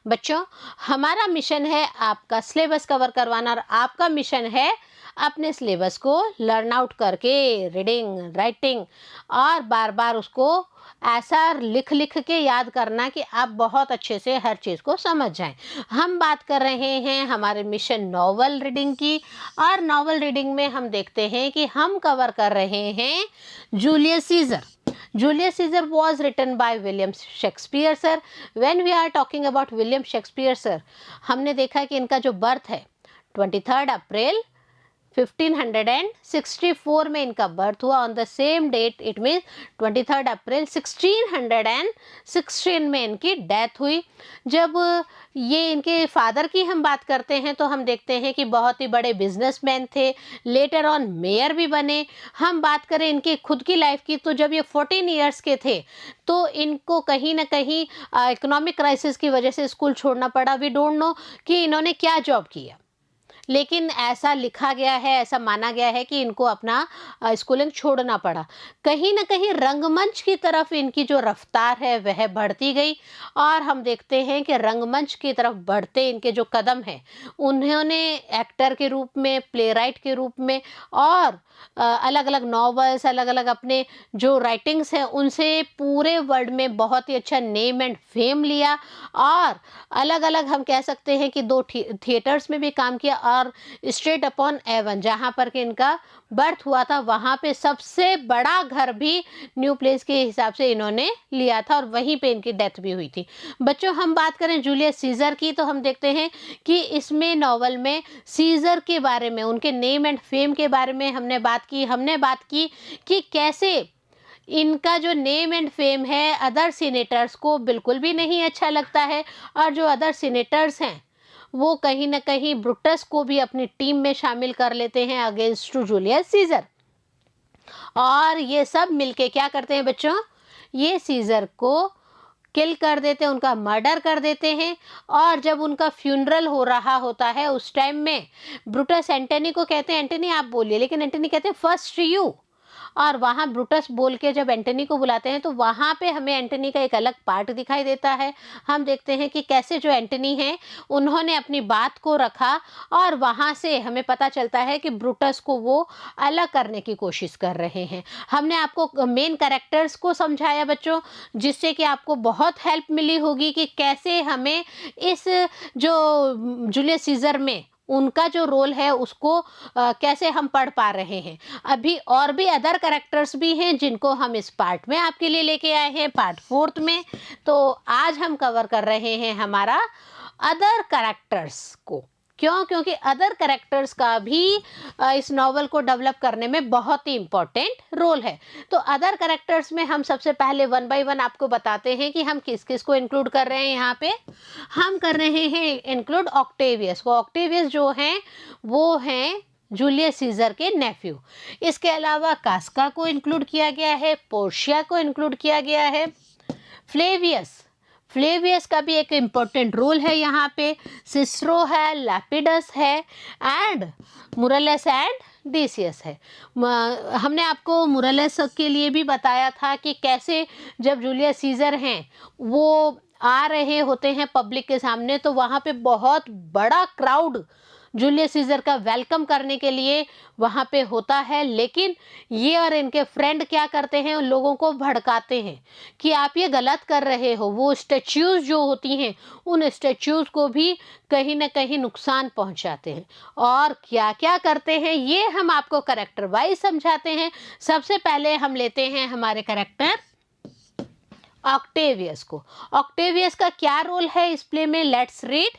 बच्चों, हमारा मिशन है आपका सिलेबस कवर करवाना और आपका मिशन है अपने सिलेबस को लर्न आउट करके रीडिंग, राइटिंग और बार बार उसको ऐसा लिख लिख के याद करना कि आप बहुत अच्छे से हर चीज़ को समझ जाएं। हम बात कर रहे हैं हमारे मिशन नॉवल रीडिंग की, और नॉवल रीडिंग में हम देखते हैं कि हम कवर कर रहे हैं Julius Caesar. Julius Caesar was written by William Shakespeare sir. When we are talking about William Shakespeare sir, हमने देखा कि इनका जो बर्थ है 23 अप्रैल 1564 में इनका बर्थ हुआ। On the same date it mean 23 April 1616 में इनकी डेथ हुई। जब ये इनके फादर की हम बात करते हैं तो हम देखते हैं कि बहुत ही बड़े बिजनेसमैन थे, लेटर ऑन मेयर भी बने। हम बात करें इनकी खुद की लाइफ की तो जब ये 14 ईयर्स के थे तो इनको कहीं ना कहीं इकोनॉमिक क्राइसिस की वजह से स्कूल छोड़ना पड़ा। वी डोंट नो कि इन्होंने क्या जॉब किया, लेकिन ऐसा लिखा गया है, ऐसा माना गया है कि इनको अपना स्कूलिंग छोड़ना पड़ा। कहीं ना कहीं रंगमंच की तरफ इनकी जो रफ्तार है वह बढ़ती गई, और हम देखते हैं कि रंगमंच की तरफ बढ़ते इनके जो कदम हैं, उन्होंने एक्टर के रूप में, प्लेराइट के रूप में और अलग अलग नॉवेल्स, अलग अलग अपने जो राइटिंग्स हैं उनसे पूरे वर्ल्ड में बहुत ही अच्छा नेम एंड फेम लिया। और अलग अलग हम कह सकते हैं कि 2 थिएटर्स में भी काम किया, और स्ट्रेट अपॉन एवन जहाँ पर कि इनका बर्थ हुआ था वहाँ पे सबसे बड़ा घर भी न्यू प्लेस के हिसाब से इन्होंने लिया था, और वहीं पे इनकी डेथ भी हुई थी। बच्चों, हम बात करें जूलियस सीजर की तो हम देखते हैं कि इसमें नॉवल में सीजर के बारे में, उनके नेम एंड फेम के बारे में हमने बात की कि कैसे इनका जो नेम एंड फेम है अदर सीनेटर्स को बिल्कुल भी नहीं अच्छा लगता है, और जो अदर सीनेटर्स हैं वो कहीं ना कहीं ब्रुटस को भी अपनी टीम में शामिल कर लेते हैं अगेंस्ट टू जूलियस सीजर। और ये सब मिलके क्या करते हैं बच्चों, ये सीजर को किल कर देते हैं, उनका मर्डर कर देते हैं। और जब उनका फ्यूनरल हो रहा होता है उस टाइम में ब्रुटस एंटनी को कहते हैं, एंटनी आप बोलिए, लेकिन एंटनी कहते हैं फर्स्ट यू। और वहाँ ब्रुटस बोल के जब एंटनी को बुलाते हैं तो वहाँ पे हमें एंटनी का एक अलग पार्ट दिखाई देता है। हम देखते हैं कि कैसे जो एंटनी हैं उन्होंने अपनी बात को रखा, और वहाँ से हमें पता चलता है कि ब्रुटस को वो अलग करने की कोशिश कर रहे हैं। हमने आपको मेन कैरेक्टर्स को समझाया बच्चों, जिससे कि आपको बहुत हेल्प मिली होगी कि कैसे हमें इस जो जूलियस सीजर में उनका जो रोल है उसको कैसे हम पढ़ पा रहे हैं। अभी और भी अदर कैरेक्टर्स भी हैं जिनको हम इस पार्ट में आपके लिए लेके आए हैं, पार्ट 4 में। तो आज हम कवर कर रहे हैं हमारा अदर कैरेक्टर्स को। क्यों? क्योंकि अदर कैरेक्टर्स का भी इस नॉवल को डेवलप करने में बहुत ही इम्पोर्टेंट रोल है। तो अदर कैरेक्टर्स में हम सबसे पहले 1 बाय 1 आपको बताते हैं कि हम किस किस को इंक्लूड कर रहे हैं। यहाँ पे हम कर रहे हैं इंक्लूड ऑक्टेवियस को। ऑक्टेवियस जो हैं वो हैं जूलियस सीजर के नेफ्यू। इसके अलावा कास्का को इंक्लूड किया गया है, पोर्शिया को इंक्लूड किया गया है, फ्लेवियस फ्लेवियस का भी एक इम्पोर्टेंट रोल है यहाँ पे, सिस्रो है, लैपिडस है, एंड मुरलेस एंड डिसियस है। हमने आपको मुरलेस के लिए भी बताया था कि कैसे जब जूलियस सीजर हैं वो आ रहे होते हैं पब्लिक के सामने तो वहाँ पे बहुत बड़ा क्राउड जूलियस सीजर का वेलकम करने के लिए वहाँ पे होता है। लेकिन ये और इनके फ्रेंड क्या करते हैं, उन लोगों को भड़काते हैं कि आप ये गलत कर रहे हो। वो स्टैच्यूज जो होती हैं उन स्टैच्यूज को भी कहीं ना कहीं नुकसान पहुंचाते हैं। और क्या क्या करते हैं ये हम आपको कैरेक्टर वाइज समझाते हैं। सबसे पहले हम लेते हैं हमारे कैरेक्टर ऑक्टेवियस को। ऑक्टेवियस का क्या रोल है इस प्ले में, लेट्स रीड।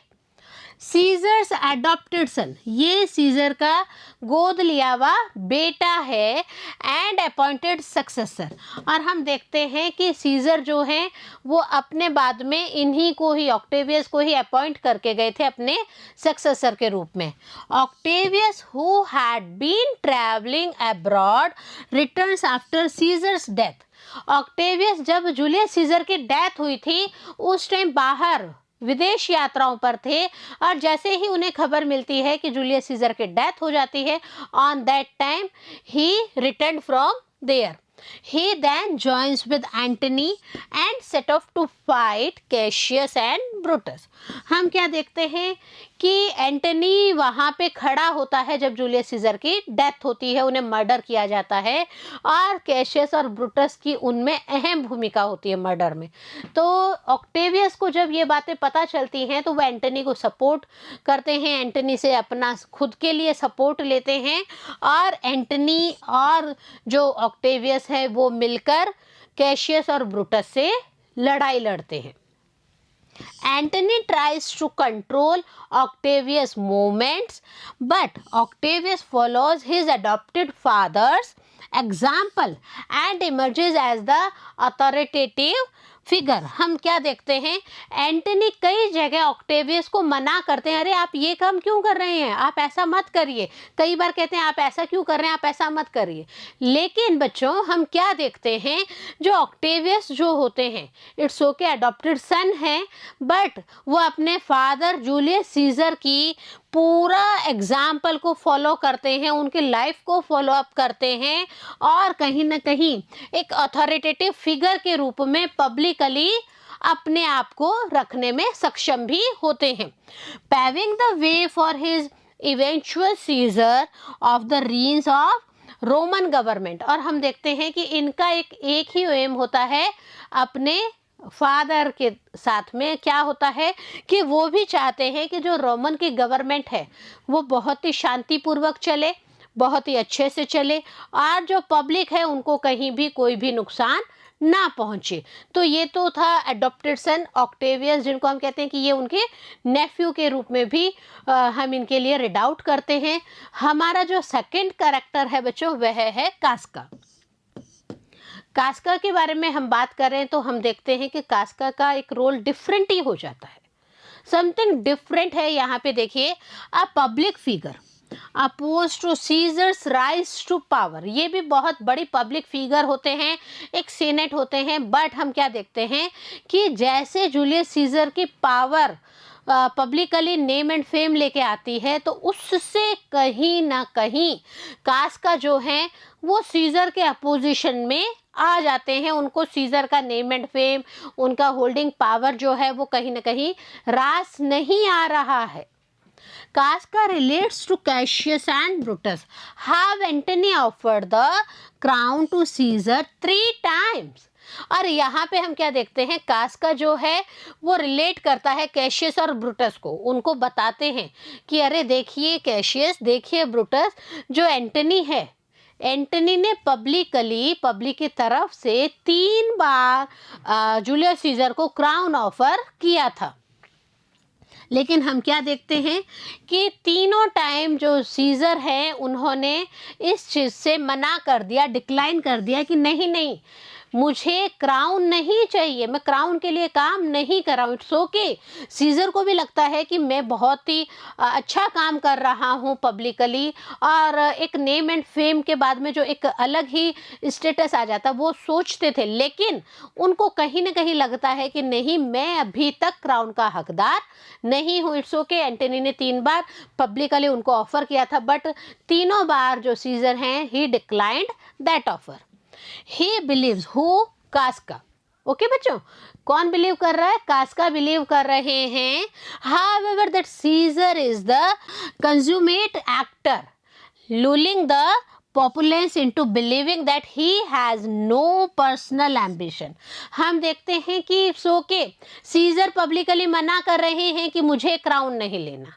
सीजर्स एडॉप्टेड सन, ये सीजर का गोद लिया हुआ बेटा है एंड अपॉइंटेड सक्सेसर। और हम देखते हैं कि सीजर जो हैं वो अपने बाद में इन्हीं को ही, ऑक्टेवियस को ही अपॉइंट करके गए थे अपने सक्सेसर के रूप में। Octavius who had been travelling abroad returns after Caesar's death. Octavius जब जूलियस सीजर की डेथ हुई थी उस टाइम बाहर विदेश यात्राओं पर थे, और जैसे ही उन्हें खबर मिलती है कि जूलियस सीजर की डेथ हो जाती है, ऑन दैट टाइम ही return from there. He then joins with Antony and set off to fight Cassius and Brutus. हम क्या देखते हैं कि एंटनी वहाँ पे खड़ा होता है जब जूलियस सीजर की डेथ होती है, उन्हें मर्डर किया जाता है, और कैशियस और ब्रुटस की उनमें अहम भूमिका होती है मर्डर में। तो ऑक्टेवियस को जब ये बातें पता चलती हैं तो वो एंटनी को सपोर्ट करते हैं, एंटनी से अपना खुद के लिए सपोर्ट लेते हैं, और एंटनी और जो ऑक्टेवियस है वो मिलकर कैशियस और ब्रुटस से लड़ाई लड़ते हैं। Antony tries to control Octavius' movements, but Octavius follows his adopted father's example and emerges as the authoritative figure. हम क्या देखते हैं, एंटनी कई जगह ऑक्टेवियस को मना करते हैं, अरे आप ये काम क्यों कर रहे हैं, आप ऐसा मत करिए। कई बार कहते हैं आप ऐसा क्यों कर रहे हैं, आप ऐसा मत करिए। लेकिन बच्चों हम क्या देखते हैं, जो ऑक्टेवियस जो होते हैं, इट्स ओके अडॉप्टेड सन हैं, बट वो अपने फादर जूलियस सीजर की पूरा एग्जाम्पल को फॉलो करते हैं, उनकी लाइफ को फॉलो अप करते हैं, और कहीं ना कहीं एक अथॉरिटेटिव फिगर के रूप में पब्लिकली अपने आप को रखने में सक्षम भी होते हैं। Paving the way for his eventual scissor of the reigns of Roman government. और हम देखते हैं कि इनका एक ही एम होता है, अपने फादर के साथ में क्या होता है कि वो भी चाहते हैं कि जो रोमन की गवर्नमेंट है वो बहुत ही शांतिपूर्वक चले, बहुत ही अच्छे से चले, और जो पब्लिक है उनको कहीं भी कोई भी नुकसान ना पहुंचे। तो ये तो था एडॉप्टेड सन ऑक्टेवियस, जिनको हम कहते हैं कि ये उनके नेफ्यू के रूप में भी हम इनके लिए रीड आउट करते हैं। हमारा जो सेकंड कैरेक्टर है बच्चों वह है कास्का। कास्का के बारे में हम बात करें तो हम देखते हैं कि कास्का का एक रोल डिफरेंट ही हो जाता है, समथिंग डिफरेंट है। यहाँ पे देखिए, a public figure oppose to Caesar's rise to power. ये भी बहुत बड़ी पब्लिक फिगर होते हैं, एक सीनेट होते हैं, बट हम क्या देखते हैं कि जैसे जूलियस सीजर की power publicly name and fame लेके आती है, तो उससे कहीं ना कहीं कास्का जो है वो सीजर के अपोजिशन में आ जाते हैं। उनको सीजर का नेम एंड फेम, उनका होल्डिंग पावर जो है वो कहीं ना कहीं रास नहीं आ रहा है। Casca relates to Cassius and Brutus. Have Antony offered the crown to Caesar 3 times? और यहाँ पे हम क्या देखते हैं, कास्का जो है वो रिलेट करता है कैशियस और ब्रुटस को। उनको बताते हैं कि अरे देखिए कैशियस, देखिए ब्रुटस, जो एंटनी है, एंटनी ने पब्लिक की तरफ से 3 बार जूलियस सीजर को क्राउन ऑफर किया था। लेकिन हम क्या देखते हैं कि तीनों टाइम जो सीजर हैं उन्होंने इस चीज़ से मना कर दिया, डिक्लाइन कर दिया कि नहीं नहीं, मुझे क्राउन नहीं चाहिए, मैं क्राउन के लिए काम नहीं कर रहा हूँ। It's okay. सीजर को भी लगता है कि मैं बहुत ही अच्छा काम कर रहा हूँ पब्लिकली, और एक नेम एंड फेम के बाद में जो एक अलग ही स्टेटस आ जाता वो सोचते थे। लेकिन उनको कहीं ना कहीं लगता है कि नहीं, मैं अभी तक क्राउन का हकदार नहीं हूँ। It's okay. एंटनी ने 3 बार पब्लिकली उनको ऑफर किया था, बट तीनों बार जो सीजर हैं he declined that offer. He believes who? Casca. Okay बच्चों, कौन बिलीव कर रहा है? कास्का बिलीव कर रहे हैं। However, that Caesar is the consummate actor, lulling the populace into believing that he has no personal ambition. हम देखते हैं कि सो के सीजर पब्लिकली मना कर रहे हैं कि मुझे क्राउन नहीं लेना,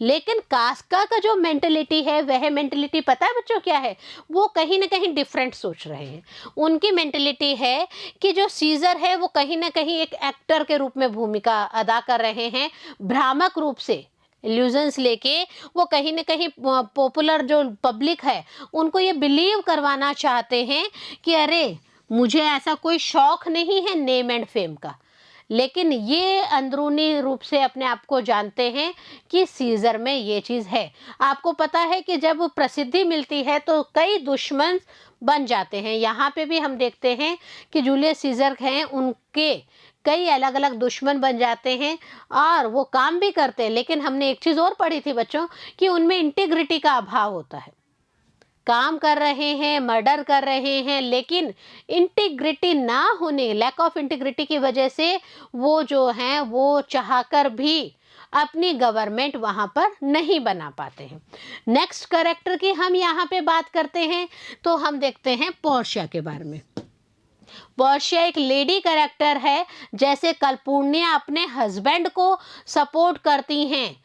लेकिन कास्का का जो मेंटलिटी है वह मेंटलिटी पता है बच्चों क्या है? वो कहीं ना कहीं डिफरेंट सोच रहे हैं। उनकी मेंटलिटी है कि जो सीजर है वो कहीं ना कहीं एक एक्टर के रूप में भूमिका अदा कर रहे हैं, भ्रामक रूप से इल्यूजन्स लेके वो कहीं ना कहीं पॉपुलर जो पब्लिक है उनको ये बिलीव करवाना चाहते हैं कि अरे मुझे ऐसा कोई शौक नहीं है नेम एंड फेम का। लेकिन ये अंदरूनी रूप से अपने आप को जानते हैं कि सीजर में ये चीज़ है। आपको पता है कि जब प्रसिद्धि मिलती है तो कई दुश्मन बन जाते हैं। यहाँ पे भी हम देखते हैं कि जूलियस सीजर हैं, उनके कई अलग अलग दुश्मन बन जाते हैं और वो काम भी करते हैं। लेकिन हमने एक चीज़ और पढ़ी थी बच्चों कि उनमें इंटीग्रिटी का अभाव होता है। काम कर रहे हैं, मर्डर कर रहे हैं, लेकिन इंटीग्रिटी ना होने, लैक ऑफ इंटीग्रिटी की वजह से वो जो हैं वो चाहकर भी अपनी गवर्नमेंट वहाँ पर नहीं बना पाते हैं। नेक्स्ट कैरेक्टर की हम यहाँ पे बात करते हैं तो हम देखते हैं पोर्शिया के बारे में। पोर्शिया एक लेडी कैरेक्टर है, जैसे कलपूर्निया अपने हस्बैंड को सपोर्ट करती हैं।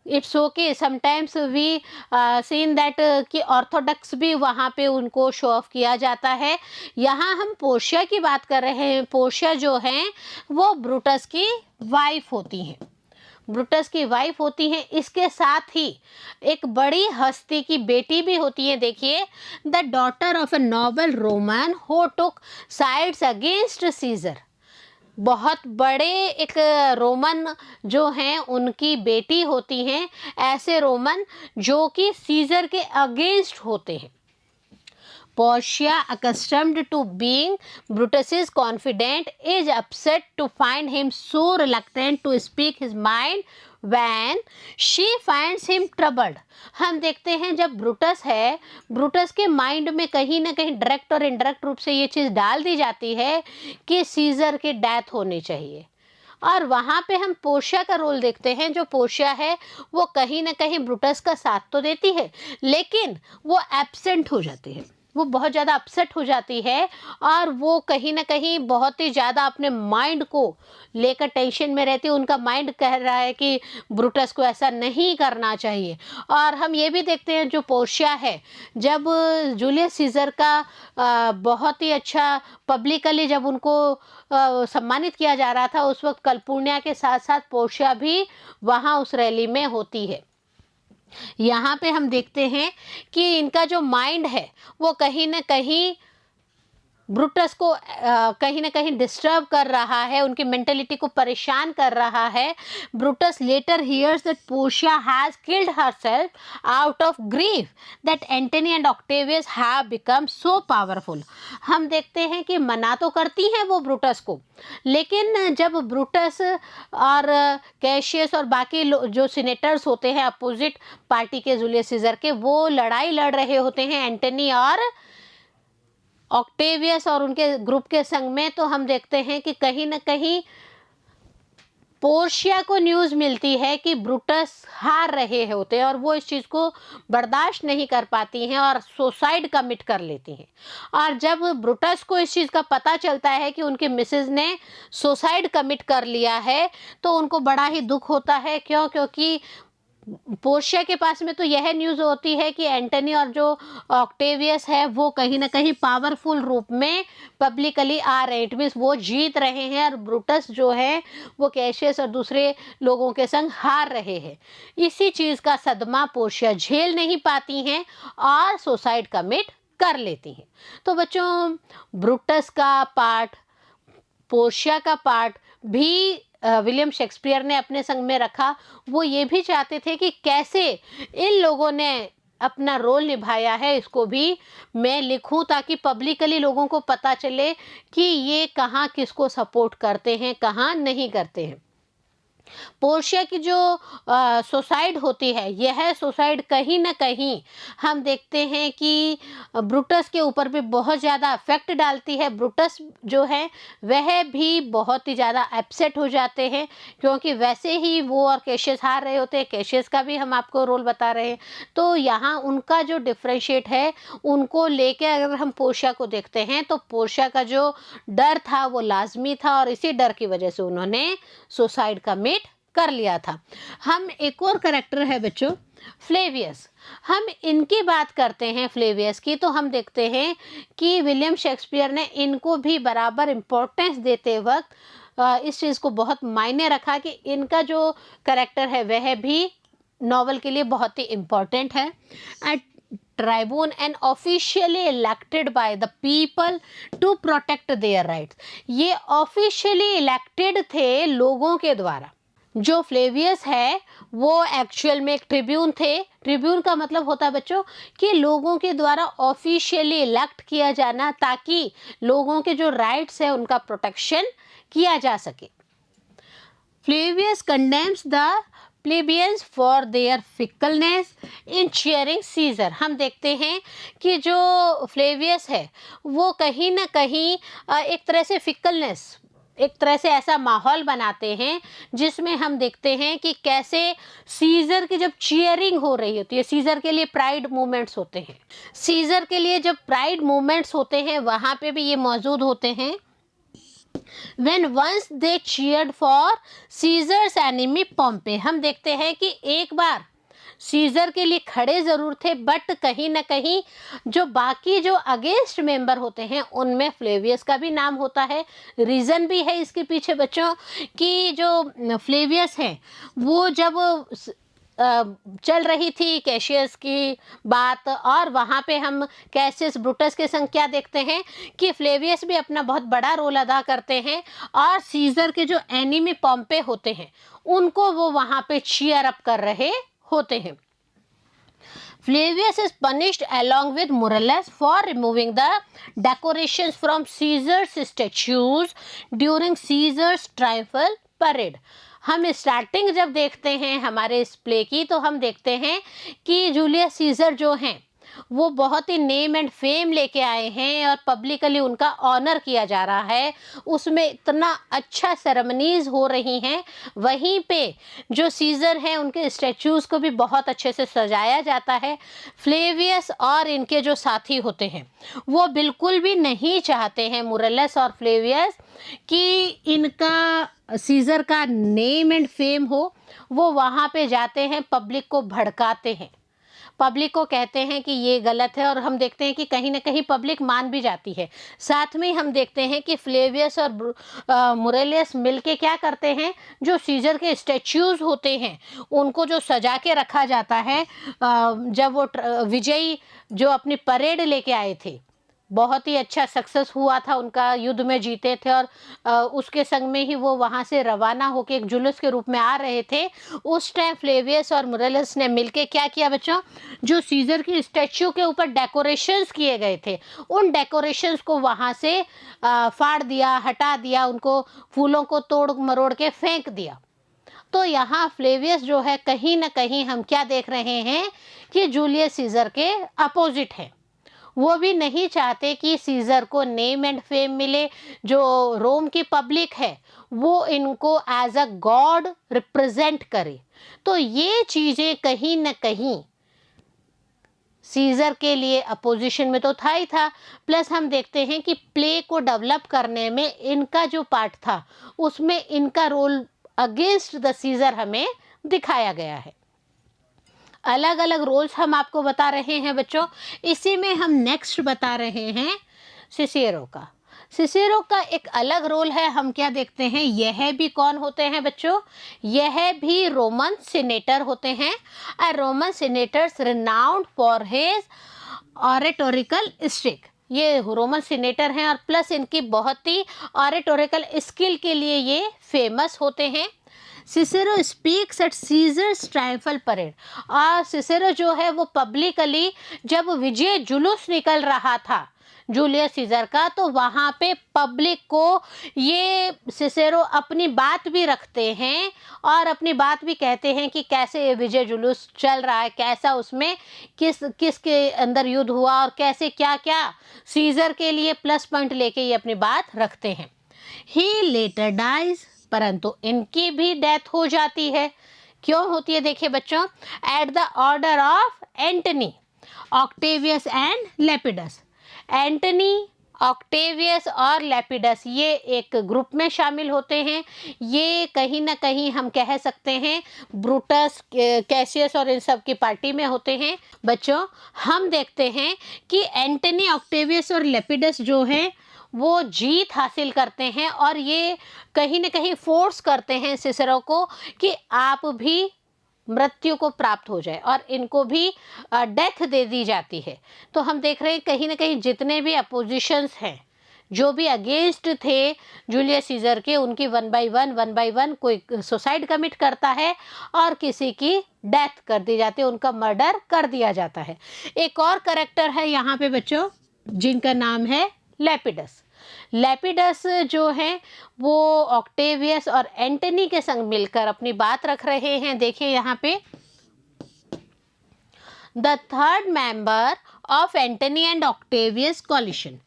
It's okay, sometimes we seen that कि ऑर्थोडॉक्स भी वहाँ पे उनको शो ऑफ किया जाता है। यहाँ हम पोर्शिया की बात कर रहे हैं। पोर्शिया जो हैं वो ब्रूटस की वाइफ होती हैं, ब्रूटस की वाइफ होती हैं। इसके साथ ही एक बड़ी हस्ती की बेटी भी होती है। देखिए, the daughter of a noble Roman who took sides against Caesar. बहुत बड़े एक रोमन जो हैं उनकी बेटी होती हैं, ऐसे रोमन जो कि सीजर के अगेंस्ट होते हैं। Portia, accustomed to being Brutus's confidant, is upset to find him so reluctant to speak his mind when she finds him troubled. हम देखते हैं जब ब्रूटस है, ब्रूटस के माइंड में कहीं ना कहीं डायरेक्ट और इनडायरेक्ट रूप से ये चीज़ डाल दी जाती है कि सीजर की डेथ होनी चाहिए। और वहाँ पे हम पोर्शिया का रोल देखते हैं। जो पोर्शिया है वो कहीं ना कहीं ब्रूटस का साथ तो देती है, लेकिन वो एब्सेंट हो जाती है, वो बहुत ज़्यादा अपसेट हो जाती है और वो कहीं ना कहीं बहुत ही ज़्यादा अपने माइंड को लेकर टेंशन में रहती है। उनका माइंड कह रहा है कि ब्रूटस को ऐसा नहीं करना चाहिए। और हम ये भी देखते हैं जो पोर्शिया है, जब जूलियस सीजर का बहुत ही अच्छा पब्लिकली जब उनको सम्मानित किया जा रहा था, उस वक्त कलपूर्निया के साथ साथ पोर्शिया भी वहाँ उस रैली में होती है। यहाँ पे हम देखते हैं कि इनका जो माइंड है वो कहीं ना कहीं ब्रूटस को कहीं ना कहीं डिस्टर्ब कर रहा है, उनकी मेंटेलिटी को परेशान कर रहा है। Brutus later hears that Portia has killed herself out of grief that Antony and Octavius have become so powerful. हम देखते हैं कि मना तो करती हैं वो ब्रूटस को, लेकिन जब ब्रूटस और कैशियस और बाकी जो सीनेटर्स होते हैं अपोजिट पार्टी के जूलियस सीजर के, वो लड़ाई लड़ रहे होते हैं एंटनी और ऑक्टेवियस और उनके ग्रुप के संग में, तो हम देखते हैं कि कहीं ना कहीं पोर्शिया को न्यूज़ मिलती है कि ब्रूटस हार रहे होते हैं और वो इस चीज़ को बर्दाश्त नहीं कर पाती हैं और सुसाइड कमिट कर लेती हैं। और जब ब्रूटस को इस चीज़ का पता चलता है कि उनके मिसेज ने सुसाइड कमिट कर लिया है, तो उनको बड़ा ही दुख होता है। क्योंकि पोर्शिया के पास में तो यह न्यूज़ होती है कि एंटनी और जो ऑक्टेवियस है वो कहीं ना कहीं पावरफुल रूप में पब्लिकली आ रहे हैं, इट मीन्स वो जीत रहे हैं और ब्रूटस जो है वो कैशियस और दूसरे लोगों के संग हार रहे हैं। इसी चीज़ का सदमा पोर्शिया झेल नहीं पाती हैं और सुसाइड कमिट कर लेती हैं। तो बच्चों, ब्रूटस का पार्ट, पोर्शिया का पार्ट भी विलियम शेक्सपियर ने अपने संग में रखा। वो ये भी चाहते थे कि कैसे इन लोगों ने अपना रोल निभाया है, इसको भी मैं लिखूं ताकि पब्लिकली लोगों को पता चले कि ये कहाँ किसको सपोर्ट करते हैं, कहाँ नहीं करते हैं। पोर्शिया की जो सुसाइड होती है, यह सुसाइड कहीं ना कहीं हम देखते हैं कि ब्रूटस के ऊपर भी बहुत ज़्यादा इफेक्ट डालती है। ब्रूटस जो है वह भी बहुत ही ज़्यादा अपसेट हो जाते हैं, क्योंकि वैसे ही वो और कैशियस हार रहे होते हैं। कैशियस का भी हम आपको रोल बता रहे हैं, तो यहाँ उनका जो डिफरेंशिएट है उनको लेके अगर हम पोर्शिया को देखते हैं तो पोर्शिया का जो डर था वो लाजमी था और इसी डर की वजह से उन्होंने सुसाइड कमिट कर लिया था। हम एक और करेक्टर है बच्चों, फ्लेवियस। हम इनकी बात करते हैं फ्लेवियस की, तो हम देखते हैं कि विलियम शेक्सपियर ने इनको भी बराबर इम्पोर्टेंस देते वक्त इस चीज़ को बहुत मायने रखा कि इनका जो करेक्टर है वह भी नॉवल के लिए बहुत ही इम्पोर्टेंट है। At tribune and officially elected by the people to protect their rights. ये ऑफिशियली इलेक्टेड थे लोगों के द्वारा। जो फ्लेवियस है वो एक्चुअल में एक ट्रिब्यून थे। ट्रिब्यून का मतलब होता है बच्चों कि लोगों के द्वारा ऑफिशियली इलेक्ट किया जाना, ताकि लोगों के जो राइट्स है उनका प्रोटेक्शन किया जा सके। Flavius condemns the plebeians for their fickleness in cheering Caesar. हम देखते हैं कि जो फ्लेवियस है वो कहीं ना कहीं एक तरह से फिकलनेस, एक तरह से ऐसा माहौल बनाते हैं जिसमें हम देखते हैं कि कैसे सीजर की जब चीयरिंग हो रही होती है, सीजर के लिए प्राइड मूवमेंट्स होते हैं, सीजर के लिए जब प्राइड मूवमेंट्स होते हैं वहाँ पे भी ये मौजूद होते हैं। When once they cheered for Caesar's enemy Pompey, हम देखते हैं कि एक बार सीजर के लिए खड़े जरूर थे, बट कहीं ना कहीं जो बाकी जो अगेंस्ट मेंबर होते हैं उनमें फ्लेवियस का भी नाम होता है। रीज़न भी है इसके पीछे बच्चों कि जो फ्लेवियस है वो जब चल रही थी कैशियस की बात, और वहाँ पे हम कैसियस ब्रूटस के संग क्या देखते हैं कि फ्लेवियस भी अपना बहुत बड़ा रोल अदा करते हैं, और सीजर के जो एनिमी पॉम्पे होते हैं उनको वो वहाँ पे चीयर अप कर रहे होते हैं। Flavius is punished along with Murallus for removing the decorations from Caesar's statues during Caesar's triumphal parade। हम स्टार्टिंग जब देखते हैं हमारे इस प्ले की तो हम देखते हैं कि जूलियस सीजर जो हैं वो बहुत ही नेम एंड फेम लेके आए हैं और पब्लिकली उनका ऑनर किया जा रहा है, उसमें इतना अच्छा सेरेमनीज हो रही हैं। वहीं पे जो सीजर हैं उनके स्टैचूज़ को भी बहुत अच्छे से सजाया जाता है। फ्लेवियस और इनके जो साथी होते हैं वो बिल्कुल भी नहीं चाहते हैं, मुरलस और फ्लेवियस, कि इनका सीजर का नेम एंड फेम हो। वो वहाँ पे जाते हैं, पब्लिक को भड़काते हैं, पब्लिक को कहते हैं कि ये गलत है, और हम देखते हैं कि कहीं ना कहीं पब्लिक मान भी जाती है। साथ में हम देखते हैं कि फ्लेवियस और मुरेलियस मिलके क्या करते हैं, जो सीजर के स्टैच्यूज होते हैं उनको जो सजा के रखा जाता है, जब वो विजयी जो अपनी परेड लेके आए थे, बहुत ही अच्छा सक्सेस हुआ था उनका, युद्ध में जीते थे, और उसके संग में ही वो वहाँ से रवाना होकर एक जुलूस के रूप में आ रहे थे। उस टाइम फ्लेवियस और मुरेलस ने मिलके क्या किया बच्चों, जो सीजर की स्टैच्यू के ऊपर डेकोरेशंस किए गए थे उन डेकोरेशंस को वहाँ से फाड़ दिया, हटा दिया, उनको फूलों को तोड़ मरोड़ के फेंक दिया। तो यहाँ फ्लेवियस जो है कहीं ना कहीं हम क्या देख रहे हैं कि जूलियस सीजर के अपोजिट है। वो भी नहीं चाहते कि सीजर को नेम एंड फेम मिले। जो रोम की पब्लिक है वो इनको एज अ गॉड रिप्रेजेंट करे। तो ये चीज़ें कहीं ना कहीं सीजर के लिए अपोजिशन में तो था ही था, प्लस हम देखते हैं कि प्ले को डेवलप करने में इनका जो पार्ट था उसमें इनका रोल अगेंस्ट द सीजर हमें दिखाया गया है। अलग अलग रोल्स हम आपको बता रहे हैं बच्चों। इसी में हम नेक्स्ट बता रहे हैं सिसेरो का। सिसेरो का एक अलग रोल है, हम क्या देखते हैं, यह भी कौन होते हैं बच्चों, यह भी रोमन सीनेटर होते हैं। Roman senators renowned for his oratorical स्टिक। ये रोमन सीनेटर हैं और प्लस इनकी बहुत ही ऑरेटोरिकल स्किल के लिए ये फेमस होते हैं। Cicero speaks at Caesar's triumphal parade. और सिसेरो जो है वो पब्लिकली जब विजय जुलूस निकल रहा था जूलियस सीजर का, तो वहाँ पे पब्लिक को ये सिसेरो अपनी बात भी रखते हैं और अपनी बात भी कहते हैं कि कैसे ये विजय जुलूस चल रहा है, कैसा उसमें किसके अंदर युद्ध हुआ और कैसे क्या क्या सीजर के लिए प्लस पॉइंट लेके ये अपनी बात रखते हैं। ही लेटर डाइज, परंतु इनकी भी डेथ हो जाती है। क्यों होती है देखिए बच्चों, at the order of Antony, Octavius and Lepidus. Antony, Octavius और लेपिडस ये एक ग्रुप में शामिल होते हैं। ये कहीं ना कहीं हम कह सकते हैं ब्रूटस, कैसियस और इन सब की पार्टी में होते हैं। बच्चों हम देखते हैं कि एंटनी, ऑक्टेवियस और लेपिडस जो हैं वो जीत हासिल करते हैं और ये कहीं ना कहीं फोर्स करते हैं सिसेरो को कि आप भी मृत्यु को प्राप्त हो जाए, और इनको भी डेथ दे दी जाती है। तो हम देख रहे हैं कहीं ना कहीं जितने भी अपोजिशंस हैं, जो भी अगेंस्ट थे जूलियस सीजर के, उनकी वन बाय वन कोई सुसाइड कमिट करता है और किसी की डेथ कर दी जाती है, उनका मर्डर कर दिया जाता है। एक और करेक्टर है यहाँ पे बच्चों जिनका नाम है लेपिडस। लेपिडस जो हैं वो ऑक्टेवियस और एंटनी के संग मिलकर अपनी बात रख रहे हैं। देखिए यहाँ पे, the third member of Antony and Octavius coalition.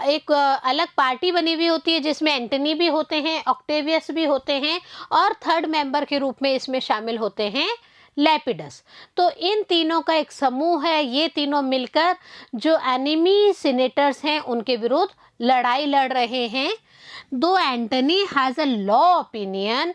एक अलग पार्टी बनी हुई होती है जिसमें एंटनी भी होते हैं, ऑक्टेवियस भी होते हैं, और थर्ड मेंबर के रूप में इसमें शामिल होते हैं लेपिडस। तो इन तीनों का एक समूह है, ये तीनों मिलकर जो एनिमी सीनेटर्स हैं उनके विरुद्ध लड़ाई लड़ रहे हैं। दो Antony has a low opinion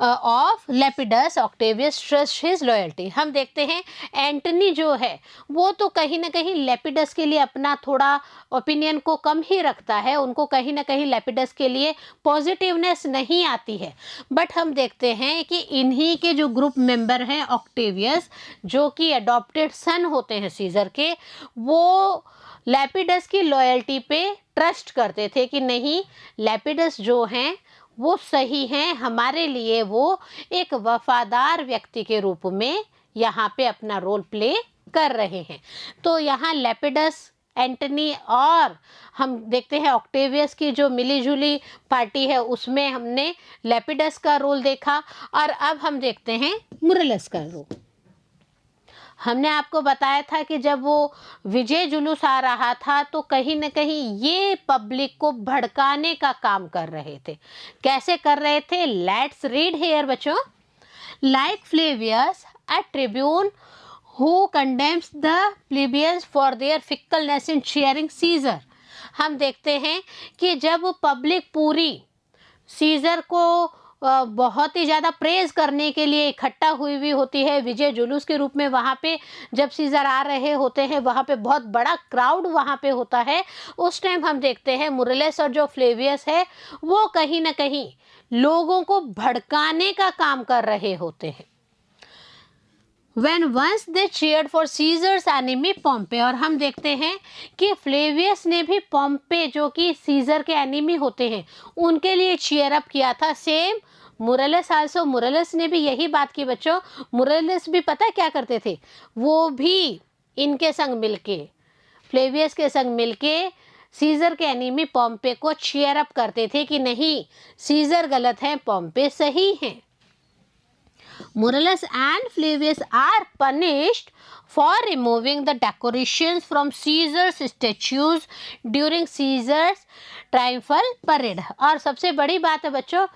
of Lepidus, Octavius trust his loyalty. हम देखते हैं एंटनी जो है वो तो कहीं ना कहीं लेपिडस के लिए अपना थोड़ा ओपिनियन को कम ही रखता है, उनको कहीं ना कहीं लेपिडस के लिए पॉजिटिवनेस नहीं आती है। बट हम देखते हैं कि इन्हीं के जो ग्रुप मेंबर हैं ऑक्टेवियस, जो कि अडॉप्टेड सन होते हैं सीजर के, वो लेपिडस की लॉयल्टी पे ट्रस्ट करते थे कि नहीं, लेपिडस जो हैं वो सही हैं, हमारे लिए वो एक वफादार व्यक्ति के रूप में यहाँ पे अपना रोल प्ले कर रहे हैं। तो यहाँ लेपिडस, एंटनी और हम देखते हैं ऑक्टेवियस की जो मिली जुली पार्टी है उसमें हमने लेपिडस का रोल देखा। और अब हम देखते हैं मुरलस का रोल। हमने आपको बताया था कि जब वो विजय जुलूस आ रहा था तो कहीं न कहीं ये पब्लिक को भड़काने का काम कर रहे थे। कैसे कर रहे थे? लेट्स रीड हियर बच्चों। Like Flavius a tribune who condemns the plebeians for their fickleness in cheering Caesar. हम देखते हैं कि जब पब्लिक पूरी सीजर को बहुत ही ज़्यादा प्रेज करने के लिए इकट्ठा हुई हुई होती है विजय जुलूस के रूप में, वहाँ पे जब सीजर आ रहे होते हैं वहाँ पे बहुत बड़ा क्राउड वहाँ पे होता है। उस टाइम हम देखते हैं मुरलेस और जो फ्लेवियस है वो कहीं ना कहीं लोगों को भड़काने का काम कर रहे होते हैं। When once they cheered for Caesar's enemy Pompey, और हम देखते हैं कि फ्लेवियस ने भी पॉम्पे जो कि सीजर के एनिमी होते हैं उनके लिए चीयर अप किया था। सेम मुरलस आल्सो, मुरलस ने भी यही बात की बच्चों। मुरलस भी पता क्या करते थे, वो भी इनके संग मिलके, फ्लेवियस के संग मिलके सीजर के एनिमी पॉम्पे को चीयर अप करते थे कि नहीं, सीजर गलत है, पॉम्पे सही हैं। Murallus and Flavius are punished for removing the decorations from Caesar's statues during Caesar's triumphal parade. और सबसे बड़ी बात है बच्चों,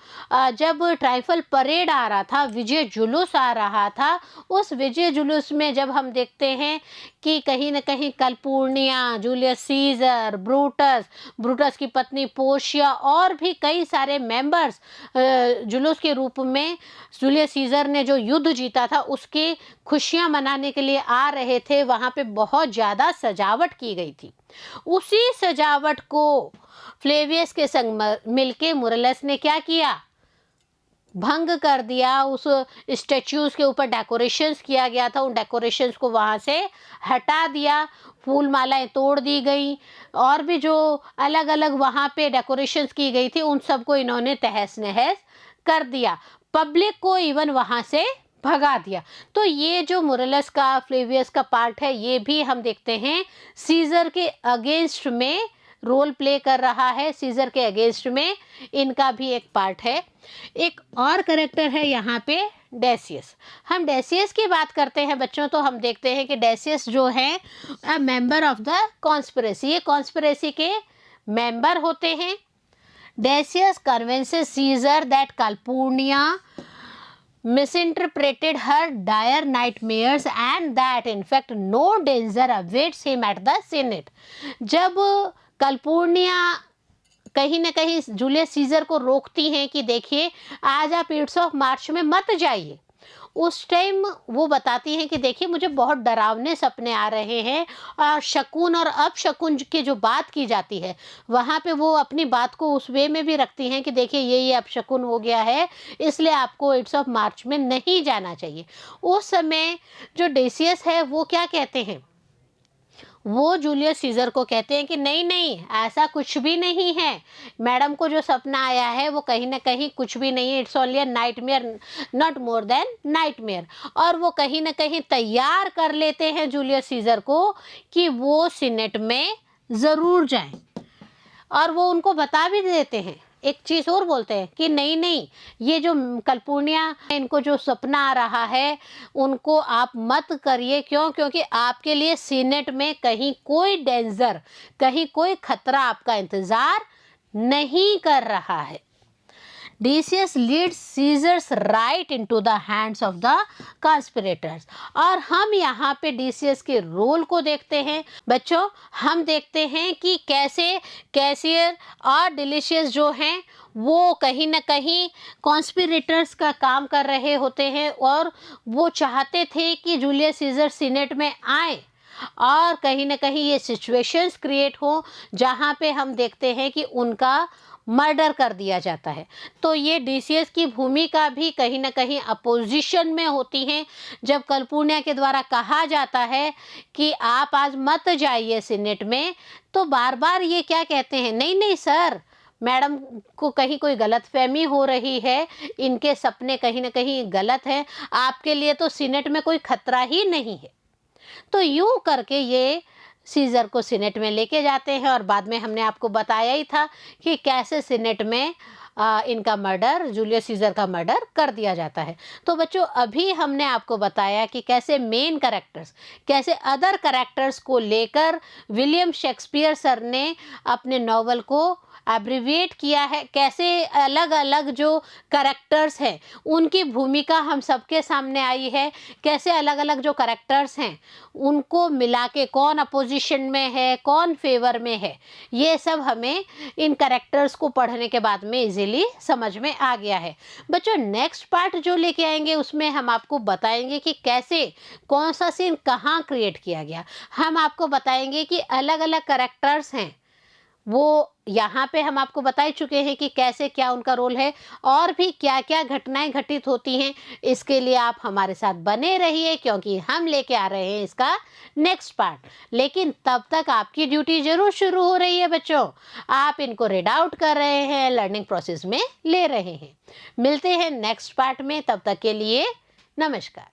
जब ट्राइम्फल परेड आ रहा था, विजय जुलूस आ रहा था, उस विजय जुलूस में जब हम देखते हैं कि कहीं न कहीं कलपूर्निया, जूलियस सीजर, ब्रूटस की पत्नी पोर्शिया और भी कई सारे मेंबर्स जुलूस के रूप में जूलियस सीजर ने जो युद्ध जीता था उसकी खुशियां मनाने के लिए आ रहे थे। वहाँ पे बहुत ज़्यादा सजावट की गई थी। उसी सजावट को फ्लेवियस के संग मिलके मुरलस ने क्या किया, भंग कर दिया। उस स्टैच्यूज के ऊपर डेकोरेशंस किया गया था, उन डेकोरेशंस को वहाँ से हटा दिया, फूल मालाएं तोड़ दी गई, और भी जो अलग अलग वहाँ पे डेकोरेशंस की गई थी उन सबको इन्होंने तहस नहस कर दिया, पब्लिक को इवन वहाँ से भगा दिया। तो ये जो मुरलस का, फ्लेवियस का पार्ट है, ये भी हम देखते हैं सीजर के अगेंस्ट में रोल प्ले कर रहा है। सीजर के अगेंस्ट में इनका भी एक पार्ट है। एक और करेक्टर है यहाँ पे डेसियस। हम डेसियस की बात करते हैं बच्चों तो हम देखते हैं कि डेसियस जो है a member of the conspiracy, ये कॉन्स्पिरेसी के मेंबर होते हैं। Decius convinces Caesar that Calpurnia misinterpreted her dire nightmares and that in fact no danger awaits him at the Senate। जब कैलपुर्निया कहीं ना कहीं जूलियस सीजर को रोकती हैं कि देखिए आज आप इड्स ऑफ मार्च में मत जाइए, उस टाइम वो बताती हैं कि देखिए मुझे बहुत डरावने सपने आ रहे हैं, और शकुन और अपशकुन की जो बात की जाती है वहाँ पे वो अपनी बात को उस वे में भी रखती हैं कि देखिए ये अपशकुन हो गया है, इसलिए आपको इड्स ऑफ मार्च में नहीं जाना चाहिए। उस समय जो डेसियस है वो क्या कहते हैं, वो जूलियस सीजर को कहते हैं कि नहीं नहीं, ऐसा कुछ भी नहीं है, मैडम को जो सपना आया है वो कहीं ना कहीं कुछ भी नहीं है, it's only a nightmare, not more than nightmare. और वो कहीं ना कहीं तैयार कर लेते हैं जूलियस सीजर को कि वो सीनेट में ज़रूर जाएं। और वो उनको बता भी देते हैं। एक चीज़ और बोलते हैं कि नहीं नहीं, ये जो कलपुर्निया इनको जो सपना आ रहा है उनको आप मत करिए। क्यों? क्योंकि आपके लिए सीनेट में कहीं कोई डेंजर, कहीं कोई खतरा आपका इंतजार नहीं कर रहा है। Decius leads Caesar's right into the hands of the conspirators। और हम यहाँ पे डीसीएस के रोल को देखते हैं बच्चों। हम देखते हैं कि कैसे कैसियर और डिलीशियस जो हैं वो कहीं ना कहीं कॉन्स्पिरेटर्स का काम कर रहे होते हैं, और वो चाहते थे कि जूलियस सीजर सीनेट में आए और कहीं ना कहीं ये सिचुएशंस क्रिएट हो जहाँ पे हम देखते हैं कि उनका मर्डर कर दिया जाता है। तो ये डीसीएस की भूमिका भी कहीं ना कहीं अपोजिशन में होती है। जब कलपुर्निया के द्वारा कहा जाता है कि आप आज मत जाइए सीनेट में, तो बार बार ये क्या कहते हैं, नहीं नहीं सर, मैडम को कहीं कोई गलतफहमी हो रही है, इनके सपने कहीं ना कहीं गलत हैं, आपके लिए तो सीनेट में कोई खतरा ही नहीं है। तो यूं करके ये सीजर को सीनेट में लेके जाते हैं, और बाद में हमने आपको बताया ही था कि कैसे सीनेट में इनका मर्डर, जूलियस सीजर का मर्डर कर दिया जाता है। तो बच्चों अभी हमने आपको बताया कि कैसे मेन कैरेक्टर्स, कैसे अदर कैरेक्टर्स को लेकर विलियम शेक्सपियर सर ने अपने नॉवल को एब्रिविएट किया है, कैसे अलग अलग जो कैरेक्टर्स हैं उनकी भूमिका हम सबके सामने आई है, कैसे अलग अलग जो कैरेक्टर्स हैं उनको मिला के कौन अपोजिशन में है, कौन फेवर में है, ये सब हमें इन कैरेक्टर्स को पढ़ने के बाद में इजीली समझ में आ गया है। बच्चों नेक्स्ट पार्ट जो लेके आएंगे उसमें हम आपको बताएंगे कि कैसे कौन सा सीन कहाँ क्रिएट किया गया। हम आपको बताएंगे कि अलग अलग कैरेक्टर्स हैं, वो यहाँ पे हम आपको बता ही चुके हैं कि कैसे क्या उनका रोल है, और भी क्या क्या घटनाएं घटित होती हैं। इसके लिए आप हमारे साथ बने रहिए, क्योंकि हम लेके आ रहे हैं इसका नेक्स्ट पार्ट। लेकिन तब तक आपकी ड्यूटी जरूर शुरू हो रही है बच्चों, आप इनको रीड आउट कर रहे हैं, लर्निंग प्रोसेस में ले रहे हैं। मिलते हैं नेक्स्ट पार्ट में, तब तक के लिए नमस्कार।